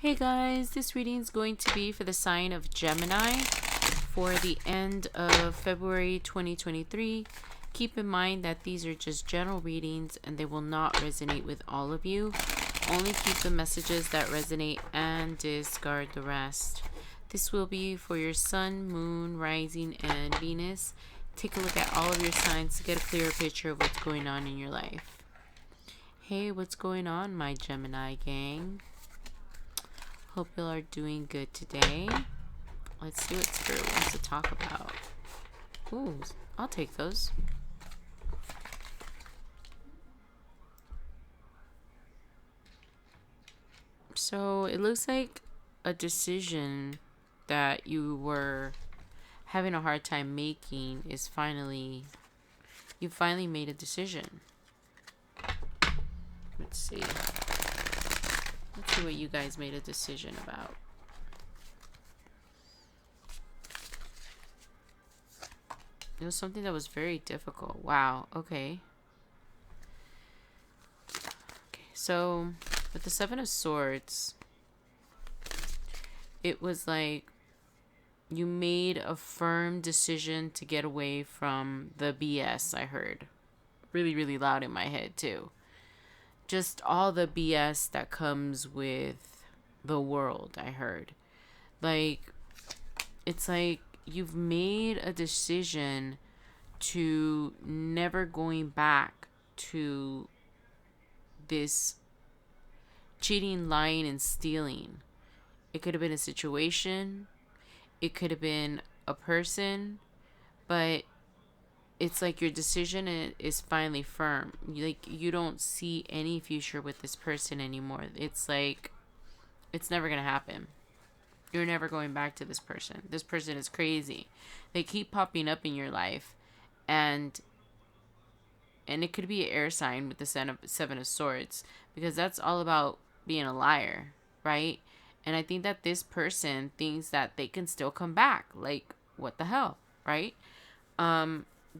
Hey guys, this reading is going to be for the sign of Gemini for the end of February 2023. Keep in mind that these are just general readings and they will not resonate with all of you. Only keep the messages that resonate and discard the rest. This will be for your sun, moon, rising, and Venus. Take a look at all of your signs to get a clearer picture of what's going on in your life. Hey, what's going on, my Gemini gang? Hope you are doing good today. Let's see what Spirit wants to talk about. Ooh, I'll take those. So it looks like a decision that you were having a hard time making is you finally made a decision. Let's see. Let's see what you guys made a decision about. It was something that was very difficult. Wow. Okay. Okay. So, with the Seven of Swords, it was like you made a firm decision to get away from the BS, I heard. Really, really loud in my head, too. Just all the BS that comes with the world, I heard. Like, it's like you've made a decision to never going back to this cheating, lying, and stealing. It could have been a situation, it could have been a person, but it's like your decision is finally firm. Like, you don't see any future with this person anymore. It's like it's never gonna happen. You're never going back to this person. This person is crazy. They keep popping up in your life, and it could be an air sign with the Seven of Swords, because that's all about being a liar, right? And I think that this person thinks that they can still come back. Like, what the hell, right?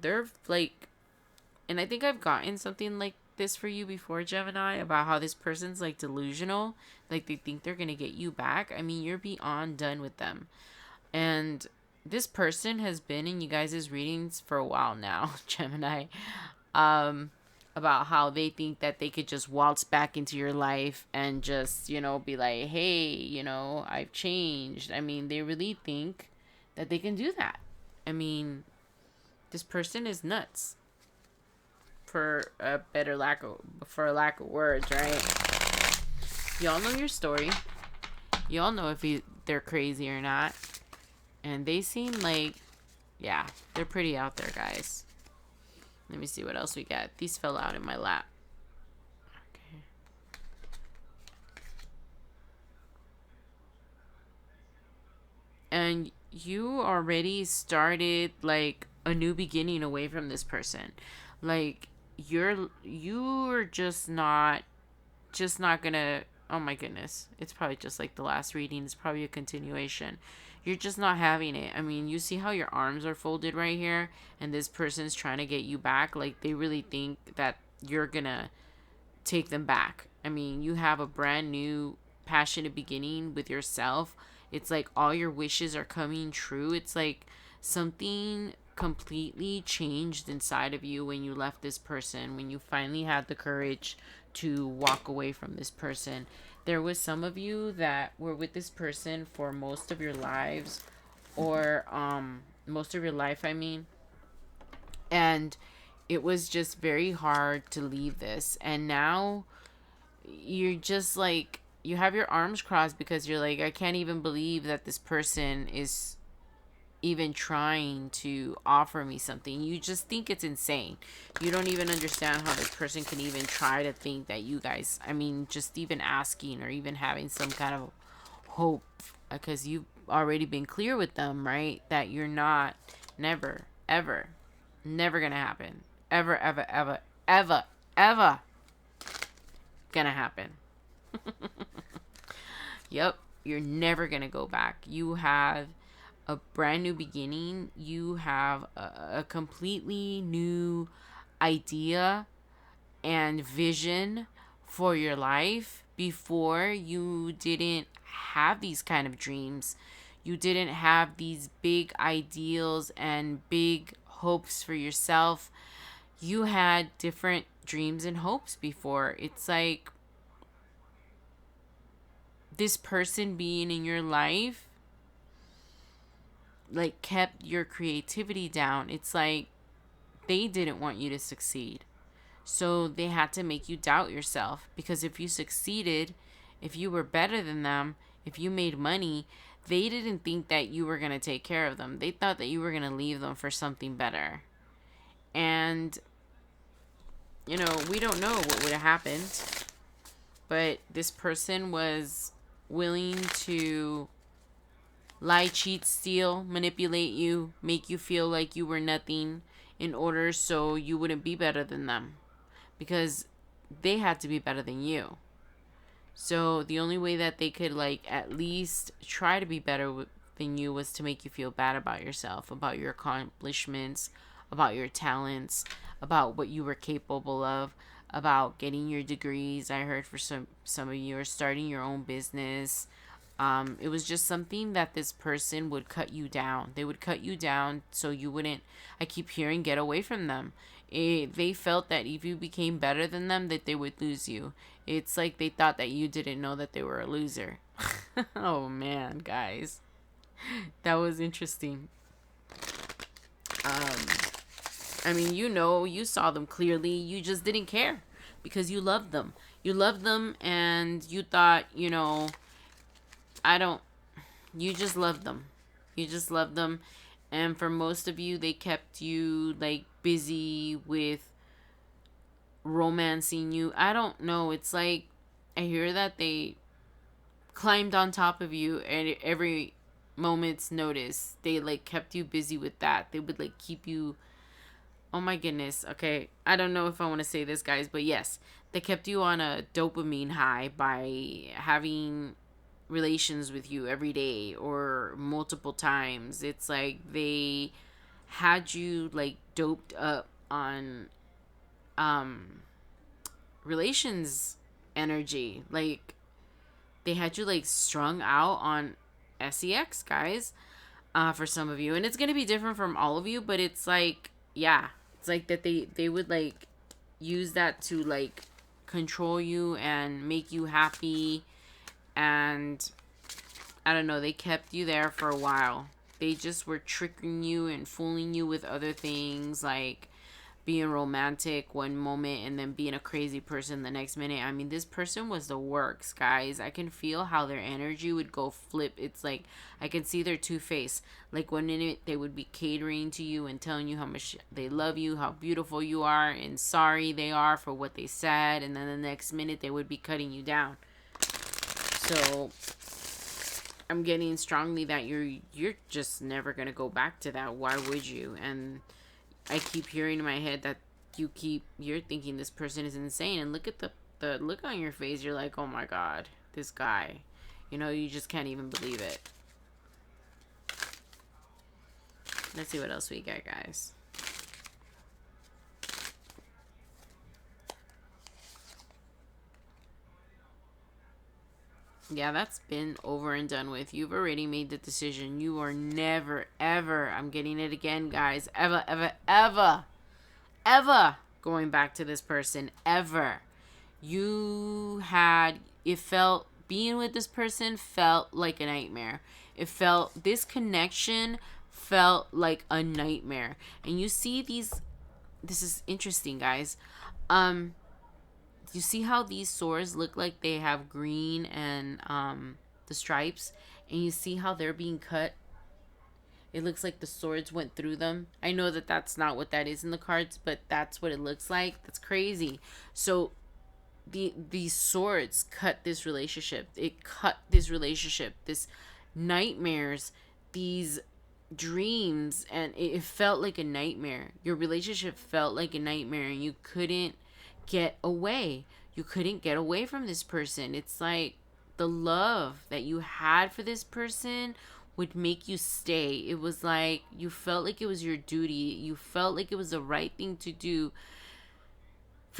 They're like, and I think I've gotten something like this for you before, Gemini, about how this person's like delusional. Like, they think they're gonna get you back. I mean, you're beyond done with them. And this person has been in you guys' readings for a while now, Gemini. About how they think that they could just waltz back into your life and just, be like, hey, I've changed. I mean, they really think that they can do that. I mean, this person is nuts, for a lack of words, right? Y'all know your story. Y'all know if they're crazy or not. And they seem like, yeah, they're pretty out there, guys. Let me see what else we got. These fell out in my lap. Okay. And you already started like a new beginning away from this person. Like, you're just not gonna, oh my goodness, it's probably just like the last reading. It's probably a continuation. You're just not having it. I mean, you see how your arms are folded right here, and this person's trying to get you back. Like, they really think that you're gonna take them back. I mean, you have a brand new passionate beginning with yourself. It's like all your wishes are coming true. It's like something completely changed inside of you when you left this person, when you finally had the courage to walk away from this person. There was some of you that were with this person for most of your lives, or most of your life, I mean. And it was just very hard to leave this. And now you're just like, you have your arms crossed because you're like, I can't even believe that this person is even trying to offer me something. You just think it's insane. You don't even understand how this person can even try to think that you guys, I mean, just even asking or even having some kind of hope, because you've already been clear with them, right? That you're not, never, ever, never gonna happen. Ever, ever, ever, ever, ever gonna happen. Yep, you're never gonna go back. You have a brand new beginning. You have a completely new idea and vision for your life, before you didn't have these kind of dreams. You didn't have these big ideals and big hopes for yourself. You had different dreams and hopes before. It's like this person being in your life like kept your creativity down. It's like they didn't want you to succeed. So they had to make you doubt yourself, because if you succeeded, if you were better than them, if you made money, they didn't think that you were going to take care of them. They thought that you were going to leave them for something better. And, we don't know what would have happened. But this person was willing to lie, cheat, steal, manipulate you, make you feel like you were nothing in order so you wouldn't be better than them. Because they had to be better than you. So the only way that they could at least try to be better than you was to make you feel bad about yourself, about your accomplishments, about your talents, about what you were capable of, about getting your degrees. I heard for some of you are starting your own business. It was just something that this person would cut you down. They would cut you down so you wouldn't, I keep hearing, get away from them. They felt that if you became better than them, that they would lose you. It's like they thought that you didn't know that they were a loser. Oh man, guys. That was interesting. I mean, you saw them clearly. You just didn't care because you loved them. You loved them and you thought, you just loved them. You just loved them. And for most of you, they kept you busy with romancing you. I don't know. It's like I hear that they climbed on top of you at every moment's notice. They kept you busy with that. They would keep you. Oh my goodness. Okay. I don't know if I want to say this, guys, but yes, they kept you on a dopamine high by having relations with you every day or multiple times. It's like they had you doped up on relations energy. They had you strung out on sex, guys, for some of you. And it's gonna be different from all of you, but it's it's that they would use that to control you and make you happy. And I don't know, they kept you there for a while. They just were tricking you and fooling you with other things, being romantic one moment and then being a crazy person the next minute. I mean, this person was the works, guys. I can feel how their energy would go flip. It's like I can see their two-face. One minute they would be catering to you and telling you how much they love you, how beautiful you are, and sorry they are for what they said, and then the next minute they would be cutting you down. So I'm getting strongly that you're just never gonna go back to that. Why would you? And I keep hearing in my head that you're thinking this person is insane, and look at the look on your face. You're like, oh my god, this guy. You just can't even believe it. Let's see what else we got, guys. Yeah, that's been over and done with. You've already made the decision. You are never, ever, I'm getting it again, guys, ever, ever, ever, ever going back to this person, ever. Being with this person felt like a nightmare. This connection felt like a nightmare. And you see this is interesting, guys. You see how these swords look like they have green and the stripes, and you see how they're being cut. It looks like the swords went through them. I know that that's not what that is in the cards, but that's what it looks like. That's crazy. So these swords cut this relationship. It cut this relationship. This nightmares, these dreams, and it felt like a nightmare. Your relationship felt like a nightmare, and you couldn't get away. You couldn't get away from this person. It's like the love that you had for this person would make you stay. It was like you felt like it was your duty. You felt like it was the right thing to do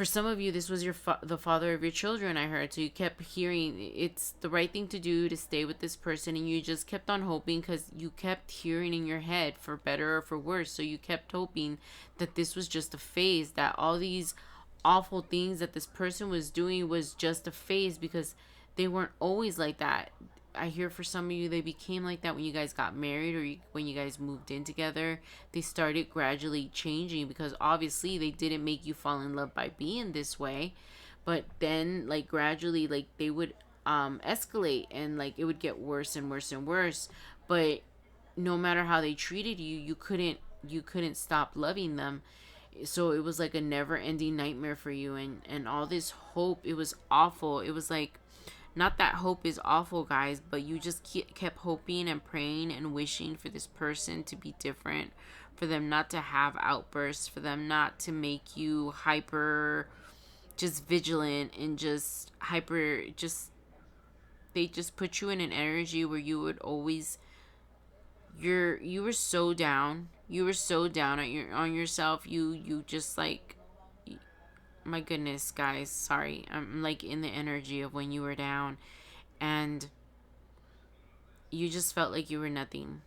For some of you, this was the father of your children, I heard. So you kept hearing it's the right thing to do to stay with this person, and you just kept on hoping because you kept hearing in your head, for better or for worse. So you kept hoping that this was just a phase, that all these awful things that this person was doing was just a phase, because they weren't always like that. I hear for some of you, they became like that when you guys got married, or when you guys moved in together. They started gradually changing, because obviously they didn't make you fall in love by being this way. But then, like, gradually, like, they would escalate, and like it would get worse and worse and worse. But no matter how they treated you, you couldn't stop loving them. So it was like a never ending nightmare for you, and all this hope, it was awful. It was like, not that hope is awful, guys, but you just kept hoping and praying and wishing for this person to be different, for them not to have outbursts, for them not to make you hyper, just vigilant, and just hyper, just, they just put you in an energy where you would always, you were so down. You were so down on yourself. You just like, my goodness, guys, sorry. I'm like in the energy of when you were down, and you just felt like you were nothing.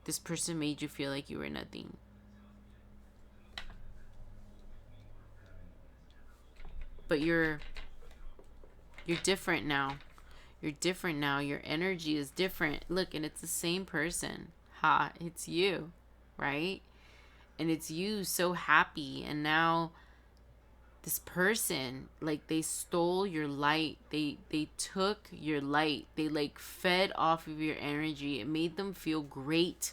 This person made you feel like you were nothing. But you're different now. You're different now. Your energy is different. Look, and it's the same person. Ha, it's you, right? And it's you so happy, and now this person, like, they stole your light. They took your light. They like fed off of your energy. It made them feel great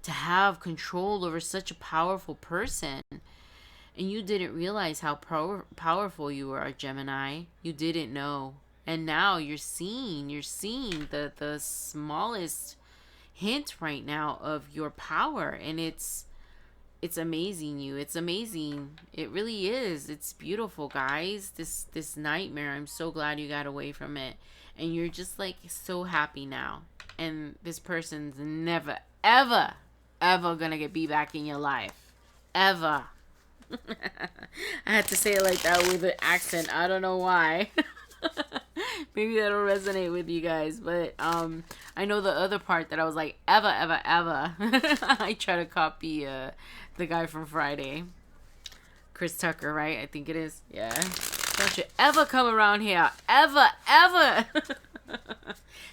to have control over such a powerful person. And you didn't realize how powerful you are, Gemini. You didn't know. And now you're seeing the smallest hint right now of your power, and it's amazing. It's amazing. It really is. It's beautiful, guys. This nightmare, I'm so glad you got away from it, and you're just like so happy now. And this person's never ever gonna be back in your life, ever. I had to say it like that with an accent. I don't know why. Maybe that'll resonate with you guys, but I know the other part that I was like, ever. I try to copy the guy from Friday, Chris Tucker, right? I think it is. Yeah. Don't you ever come around here, ever.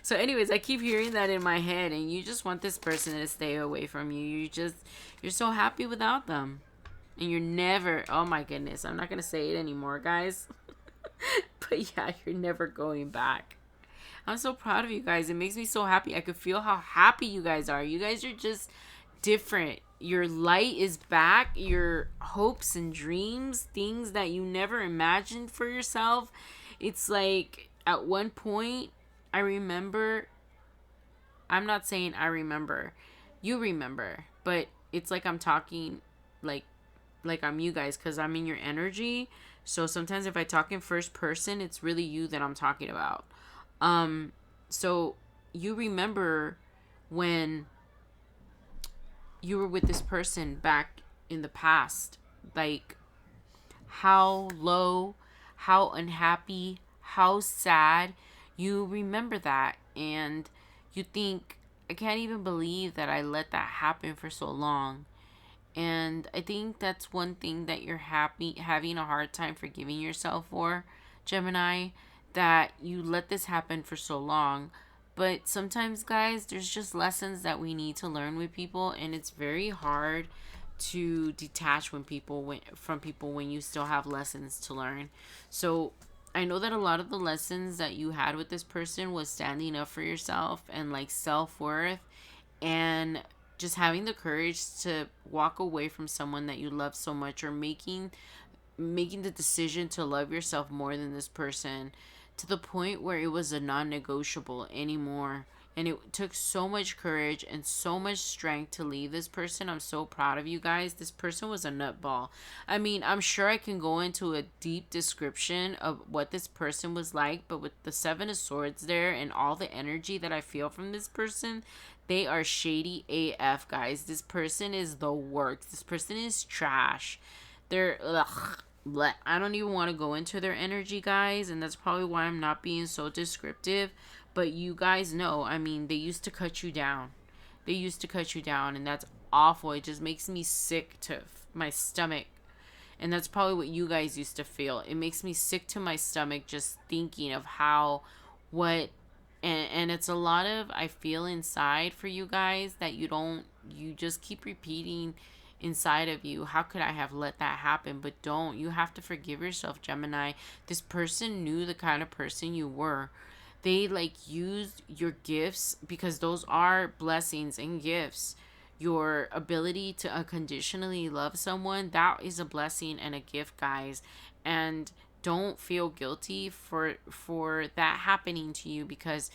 So anyways, I keep hearing that in my head, and you just want this person to stay away from you. You're so happy without them, and you're never, oh my goodness, I'm not gonna say it anymore, guys. But yeah, you're never going back. I'm so proud of you guys. It makes me so happy. I could feel how happy you guys are. You guys are just different. Your light is back. Your hopes and dreams, things that you never imagined for yourself. It's like, at one point, I remember, I'm not saying I remember, you remember, but it's like I'm talking like I'm you guys, because I'm in your energy. So sometimes if I talk in first person, it's really you that I'm talking about. So you remember when you were with this person back in the past, like how low, how unhappy, how sad. You remember that, and you think, I can't even believe that I let that happen for so long. And I think that's one thing that you're having a hard time forgiving yourself for, Gemini, that you let this happen for so long. But sometimes, guys, there's just lessons that we need to learn with people, and it's very hard to detach from people when you still have lessons to learn. So I know that a lot of the lessons that you had with this person was standing up for yourself, and like self-worth, and just having the courage to walk away from someone that you love so much, or making the decision to love yourself more than this person, to the point where it was a non-negotiable anymore. And it took so much courage and so much strength to leave this person. I'm so proud of you guys. This person was a nutball. I mean, I'm sure I can go into a deep description of what this person was like, but with the Seven of Swords there and all the energy that I feel from this person, they are shady AF, guys. This person is the works. This person is trash. They're, ugh. I don't even want to go into their energy, guys, and that's probably why I'm not being so descriptive. But you guys know, I mean, they used to cut you down. They used to cut you down, and that's awful. It just makes me sick to my stomach. And that's probably what you guys used to feel. It makes me sick to my stomach just thinking of how, what, and it's a lot of, I feel inside for you guys that you just keep repeating inside of you, how could I have let that happen? But don't. You have to forgive yourself, Gemini. This person knew the kind of person you were. They like used your gifts, because those are blessings and gifts. Your ability to unconditionally love someone, that is a blessing and a gift, guys. And don't feel guilty for that happening to you, because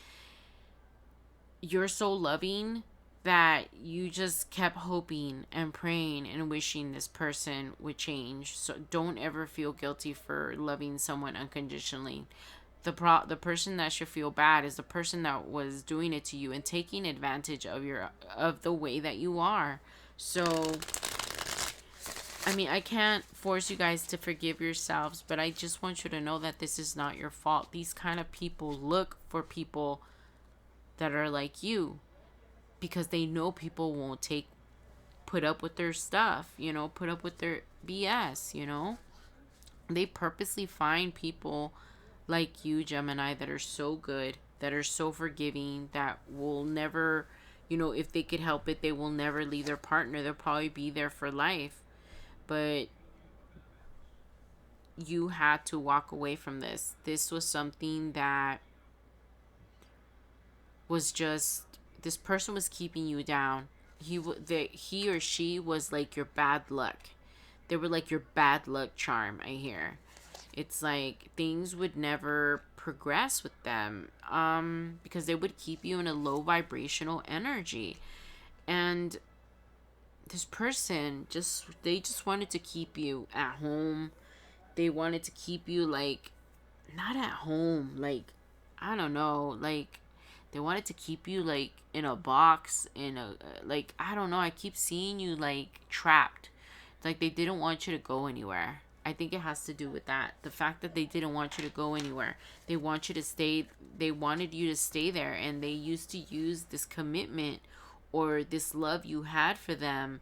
you're so loving that you just kept hoping and praying and wishing this person would change. So don't ever feel guilty for loving someone unconditionally. The person that should feel bad is the person that was doing it to you and taking advantage of the way that you are. So I mean, I can't force you guys to forgive yourselves, but I just want you to know that this is not your fault. These kind of people look for people that are like you, because they know people won't put up with their stuff, put up with their BS. They purposely find people like you, Gemini, that are so good, that are so forgiving, that will never, if they could help it, they will never leave their partner. They'll probably be there for life. But you had to walk away from this. This was something that was just, this person was keeping you down. He or she was like your bad luck. They were like your bad luck charm, I hear. It's like things would never progress with them, because they would keep you in a low vibrational energy. And this person they just wanted to keep you at home. They wanted to keep you like not at home, like I don't know, like they wanted to keep you like in a box, in a like I don't know, I keep seeing you like trapped. Like they didn't want you to go anywhere. I think it has to do with that. The fact that they didn't want you to go anywhere. They want you to stay. They wanted you to stay there, and they used to use this commitment or this love you had for them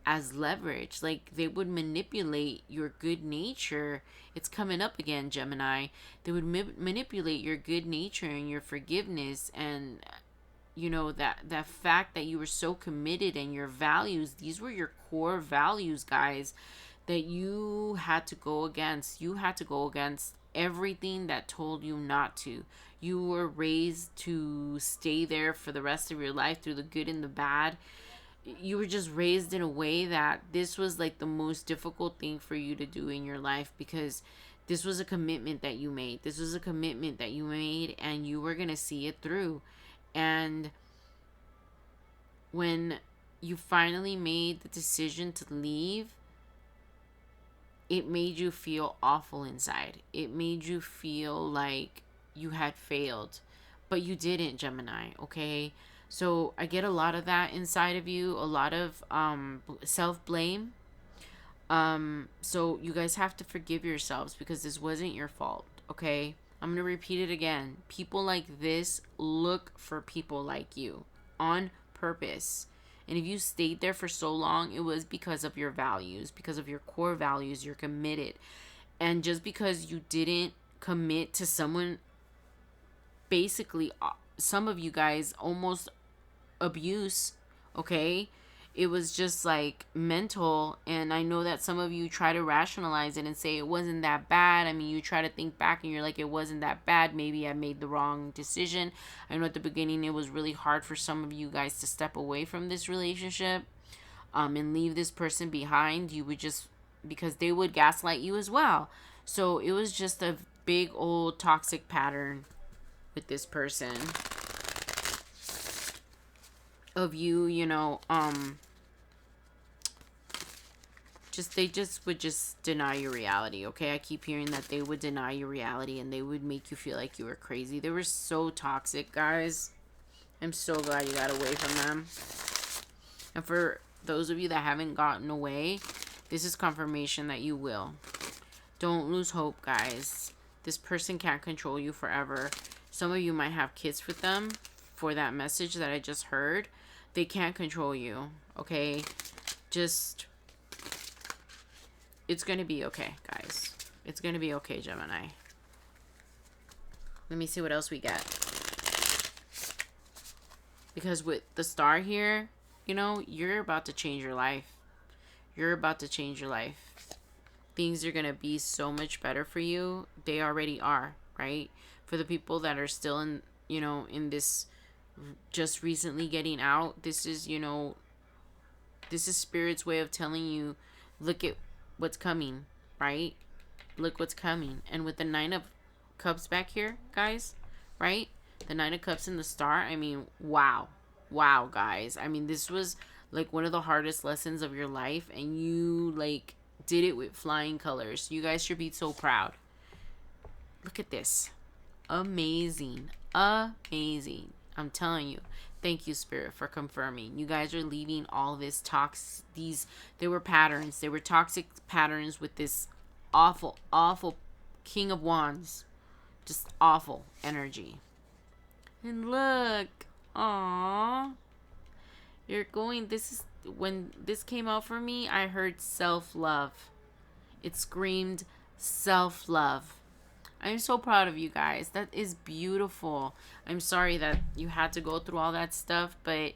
as leverage. Like they would manipulate your good nature. It's coming up again, Gemini. They would manipulate your good nature and your forgiveness, and that fact that you were so committed, and your values, these were your core values, guys, that you had to go against. You had to go against everything that told you not to. You were raised to stay there for the rest of your life through the good and the bad. You were just raised in a way that this was like the most difficult thing for you to do in your life, because this was a commitment that you made. This was a commitment that you made, and you were going to see it through. And when you finally made the decision to leave, it made you feel awful inside. It made you feel like you had failed, but you didn't, Gemini, okay? So I get a lot of that inside of you, a lot of self-blame. So you guys have to forgive yourselves, because this wasn't your fault, okay? I'm going to repeat it again. People like this look for people like you on purpose. And if you stayed there for so long, it was because of your values, because of your core values. You're committed. And just because you didn't commit to someone, basically, some of you guys almost abuse, okay? It was just like mental. And I know that some of you try to rationalize it and say it wasn't that bad. I mean, you try to think back and you're like, it wasn't that bad. Maybe I made the wrong decision. I know at the beginning it was really hard for some of you guys to step away from this relationship, and leave this person behind. You would just, because they would gaslight you as well. So it was just a big old toxic pattern with this person of you, they just would just deny your reality, okay? I keep hearing that they would deny your reality, and they would make you feel like you were crazy. They were so toxic, guys. I'm so glad you got away from them. And for those of you that haven't gotten away, this is confirmation that you will. Don't lose hope, guys. This person can't control you forever. Some of you might have kids with them for that message that I just heard. They can't control you, okay? Just, it's going to be okay, guys. It's going to be okay, Gemini. Let me see what else we get. Because with the star here, you know, you're about to change your life. You're about to change your life. Things are going to be so much better for you. They already are, right? For the people that are still in, you know, in this just recently getting out, this is, you know, this is Spirit's way of telling you, look at what's coming, right? Look what's coming. And with the 9 of Cups back here, guys, right? The 9 of Cups in the star, I mean, wow. Wow, guys. I mean, this was like one of the hardest lessons of your life, and you like did it with flying colors. You guys should be so proud. Look at this. Amazing. Amazing. I'm telling you. Thank you, Spirit, for confirming. You guys are leaving all this they were patterns. They were toxic patterns with this awful, awful King of Wands. Just awful energy. And look. Aww. You're going, this is, when this came out for me, I heard self-love. It screamed self-love. I'm so proud of you guys. That is beautiful. I'm sorry that you had to go through all that stuff, but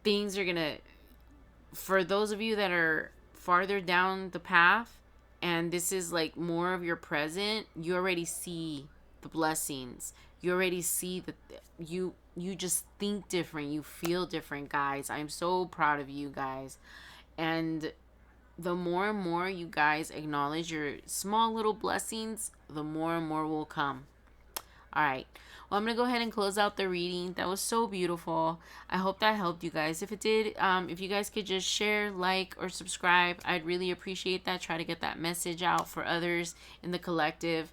things are gonna, for those of you that are farther down the path, and this is like more of your present, you already see the blessings. You already see that you just think different. You feel different, guys. I'm so proud of you guys. And the more and more you guys acknowledge your small little blessings, the more and more will come. All right. Well, I'm going to go ahead and close out the reading. That was so beautiful. I hope that helped you guys. If it did, if you guys could just share, like, or subscribe, I'd really appreciate that. Try to get that message out for others in the collective.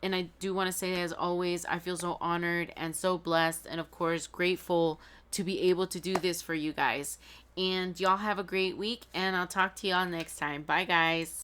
And I do want to say, as always, I feel so honored and so blessed and, of course, grateful to be able to do this for you guys. And y'all have a great week, and I'll talk to y'all next time. Bye, guys.